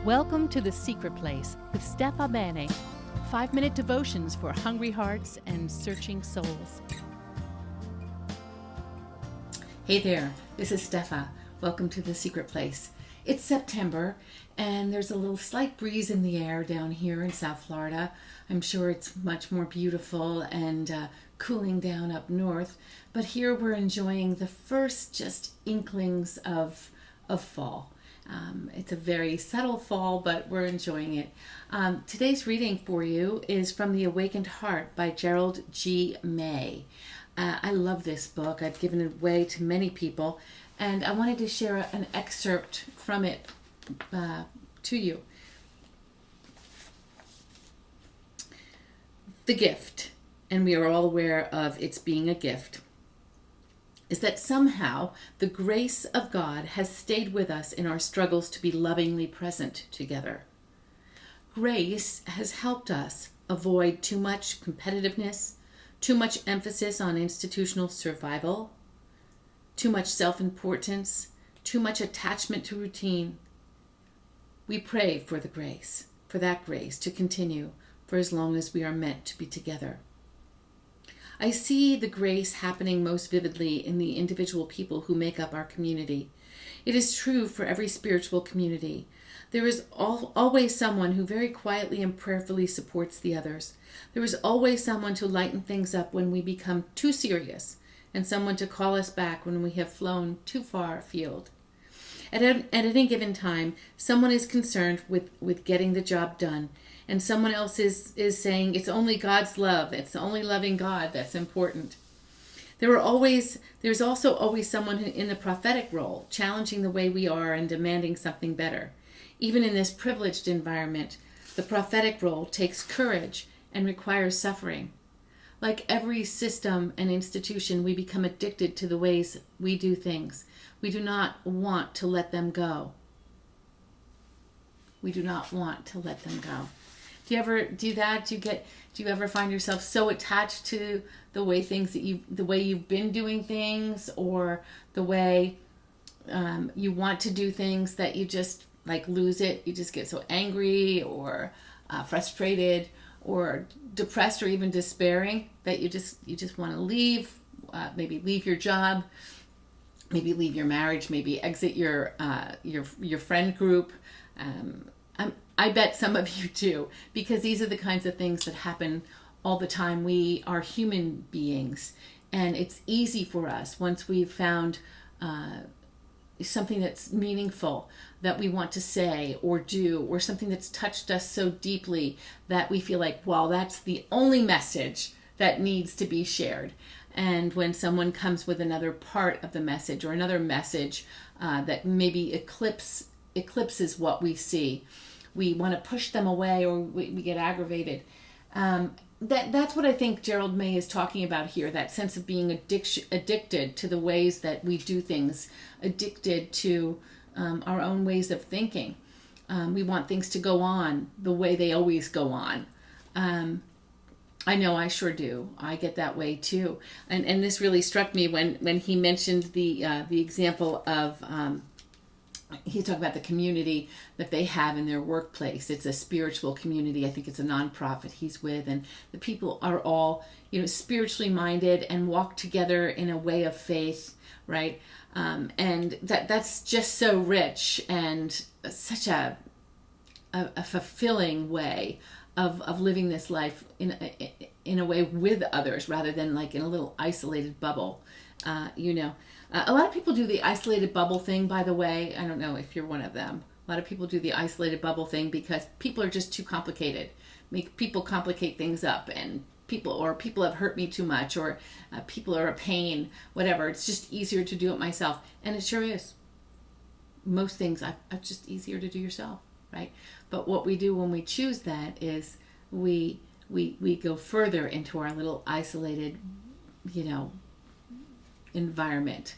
Welcome to The Secret Place with Bennett. 5-minute devotions for hungry hearts and searching souls. Hey there, this is Steffa. Welcome to The Secret Place. It's September and there's a little slight breeze in the air down here in South Florida. I'm sure it's much more beautiful and cooling down up north, but here we're enjoying the first just inklings of fall. It's a very subtle fall, but we're enjoying it. Today's reading for you is from The Awakened Heart by Gerald G. May. I love this book. I've given it away to many people, and I wanted to share an excerpt from it to you. The gift, and we are all aware of its being a gift, is that somehow the grace of God has stayed with us in our struggles to be lovingly present together. Grace has helped us avoid too much competitiveness, too much emphasis on institutional survival, too much self-importance, too much attachment to routine. We pray for that grace to continue for as long as we are meant to be together. I see the grace happening most vividly in the individual people who make up our community. It is true for every spiritual community. There is always someone who very quietly and prayerfully supports the others. There is always someone to lighten things up when we become too serious, and someone to call us back when we have flown too far afield. At any given time, someone is concerned with getting the job done, and someone else is saying it's only God's love, it's only loving God that's important. There's also always someone in the prophetic role, challenging the way we are and demanding something better. Even in this privileged environment, the prophetic role takes courage and requires suffering. Like every system and institution, we become addicted to the ways we do things. We do not want to let them go. We do not want to let them go. Do you ever do that? Do you ever find yourself so attached to the way you've been doing things, or the way you want to do things, that you just lose it? You just get so angry or frustrated or depressed or even despairing that you just want to leave. Maybe leave your job, maybe leave your marriage, maybe exit your friend group. I bet some of you do, because these are the kinds of things that happen all the time. We are human beings, and it's easy for us, once we've found something that's meaningful that we want to say or do, or something that's touched us so deeply that we feel like, well, that's the only message that needs to be shared. And when someone comes with another part of the message, or another message that maybe eclipses what we see, we want to push them away, or we get aggravated. That's what I think Gerald May is talking about here, that sense of being addicted to the ways that we do things, addicted to our own ways of thinking. We want things to go on the way they always go on. I know I sure do. I get that way too. And this really struck me when he mentioned the example of he's talking about the community that they have in their workplace. It's a spiritual community. I think it's a nonprofit he's with, and the people are all, spiritually minded and walk together in a way of faith, right? And that's just so rich and such a fulfilling way of living this life in a way with others, rather than in a little isolated bubble. A lot of people do the isolated bubble thing, by the way. I don't know if you're one of them. A lot of people do the isolated bubble thing because people are just too complicated. People complicate things up, and people have hurt me too much, or people are a pain, whatever. It's just easier to do it myself. And it sure is. Most things are just easier to do yourself, right? But what we do when we choose that is we go further into our little isolated, environment,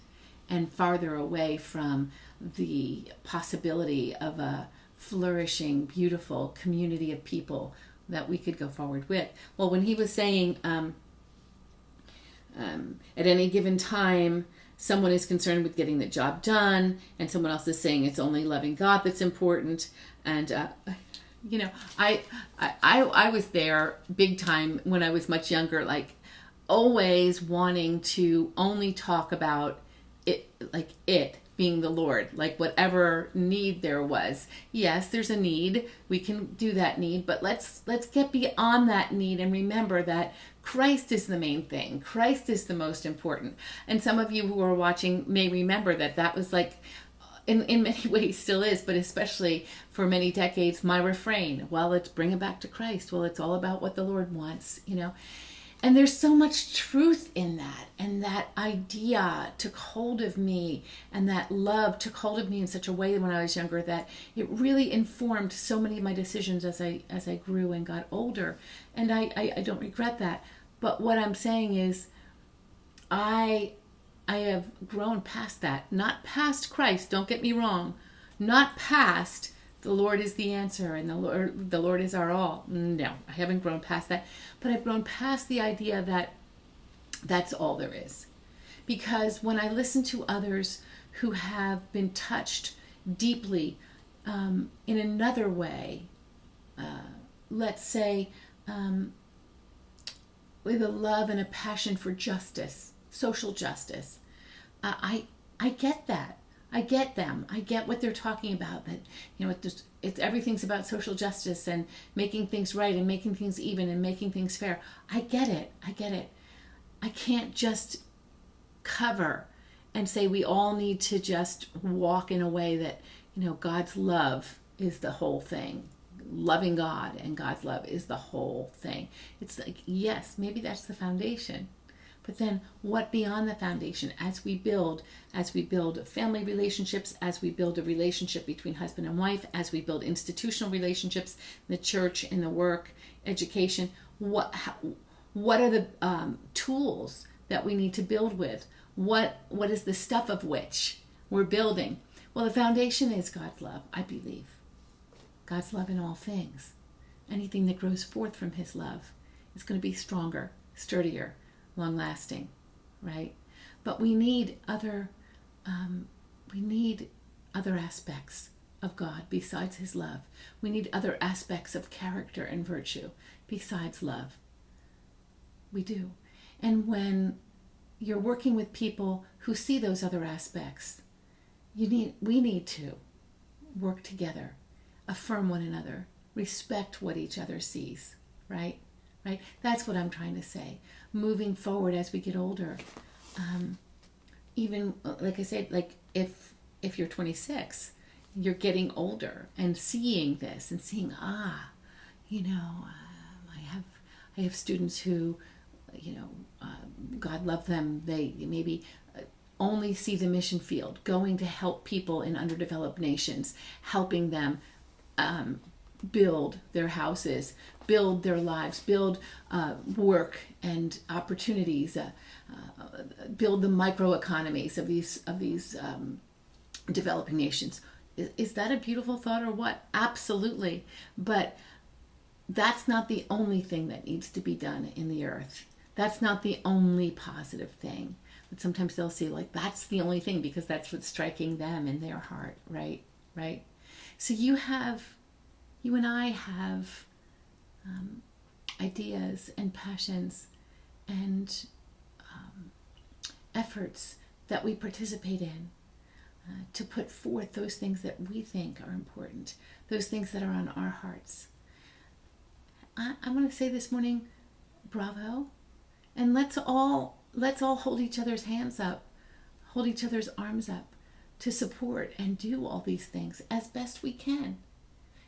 and farther away from the possibility of a flourishing, beautiful community of people that we could go forward with. Well, when he was saying at any given time, someone is concerned with getting the job done, and someone else is saying it's only loving God that's important. And I was there big time when I was much younger, like always wanting to only talk about it, like it being the Lord, like whatever need there was. Yes, there's a need. We can do that need, but let's get beyond that need and remember that Christ is the main thing. Christ is the most important. And some of you who are watching may remember that was like, in many ways still is, but especially for many decades, my refrain. Well, let's bring it back to Christ. Well, it's all about what the Lord wants, And there's so much truth in that, and that idea took hold of me, and that love took hold of me in such a way when I was younger that it really informed so many of my decisions as I grew and got older. And I don't regret that. But what I'm saying is I have grown past that. Not past Christ, don't get me wrong. Not past the Lord is the answer and the Lord is our all. No, I haven't grown past that. But I've grown past the idea that that's all there is. Because when I listen to others who have been touched deeply in another way, let's say with a love and a passion for justice, social justice, I get that. I get them. I get what they're talking about. That it's everything's about social justice and making things right and making things even and making things fair. I get it. I can't just cover and say we all need to just walk in a way that God's love is the whole thing. Loving God and God's love is the whole thing. It's like, yes, maybe that's the foundation. But then what beyond the foundation as we build family relationships, as we build a relationship between husband and wife, as we build institutional relationships, in the church, in the work, education, what are the tools that we need to build with? What is the stuff of which we're building? Well, the foundation is God's love, I believe. God's love in all things. Anything that grows forth from his love is going to be stronger, sturdier, long-lasting, right? But we need other aspects of God besides his love. We need other aspects of character and virtue besides love. We do. And when you're working with people who see those other aspects, we need to work together, affirm one another, respect what each other sees, right? Right? That's what I'm trying to say. Moving forward as we get older, even like I said, like if you're 26, you're getting older and seeing this and seeing, I have students who, God love them. They maybe only see the mission field, going to help people in underdeveloped nations, helping them build their houses, build their lives, build work and opportunities, build the microeconomies of these developing nations. Is that a beautiful thought or what? Absolutely. But that's not the only thing that needs to be done in the earth. That's not the only positive thing. But sometimes they'll see like that's the only thing because that's what's striking them in their heart, right? Right? So you and I have ideas and passions and efforts that we participate in to put forth those things that we think are important, those things that are on our hearts. I'm going to say this morning, bravo, and let's all hold each other's hands up, hold each other's arms up to support and do all these things as best we can.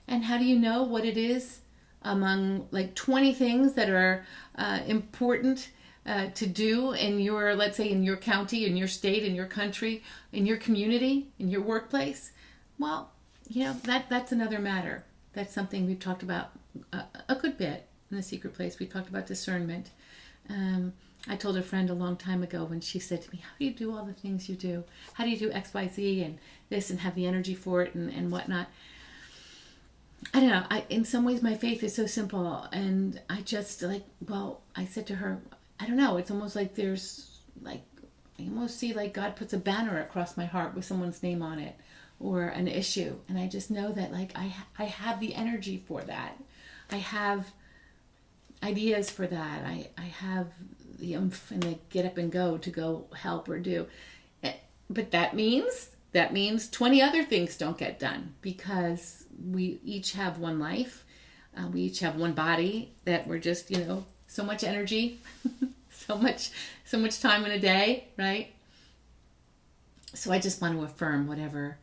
And how do you know what it is among like 20 things that are important to do in your, let's say, in your county, in your state, in your country, in your community, in your workplace? Well, that's another matter. That's something we've talked about a good bit in The Secret Place. We talked about discernment. I told a friend a long time ago when she said to me, how do you do all the things you do? How do you do X, Y, Z and this and have the energy for it and whatnot? I don't know. In some ways, my faith is so simple. And I just I said to her, I don't know. It's almost like there's like I almost see like God puts a banner across my heart with someone's name on it, or an issue, and I just know that like I have the energy for that. I have ideas for that. I have the oomph and the get up and go to go help or do. But that means 20 other things don't get done, because we each have one life. We each have one body, that we're just, so much energy, so much time in a day, right? So I just want to affirm whatever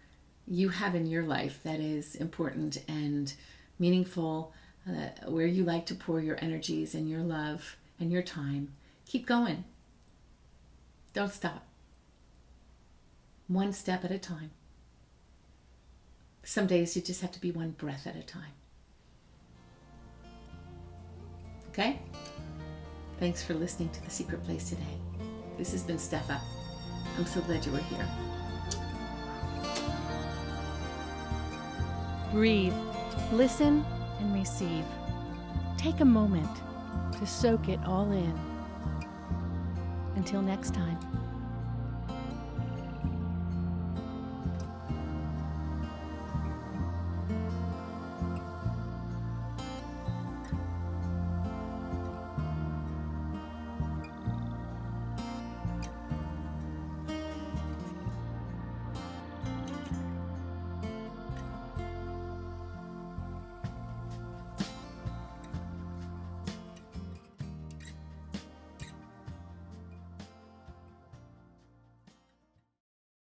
you have in your life that is important and meaningful, where you like to pour your energies and your love and your time. Keep going. Don't stop. One step at a time. Some days you just have to be one breath at a time. Okay? Thanks for listening to The Secret Place today. This has been Steffa. I'm so glad you were here. Breathe, listen, and receive. Take a moment to soak it all in. Until next time.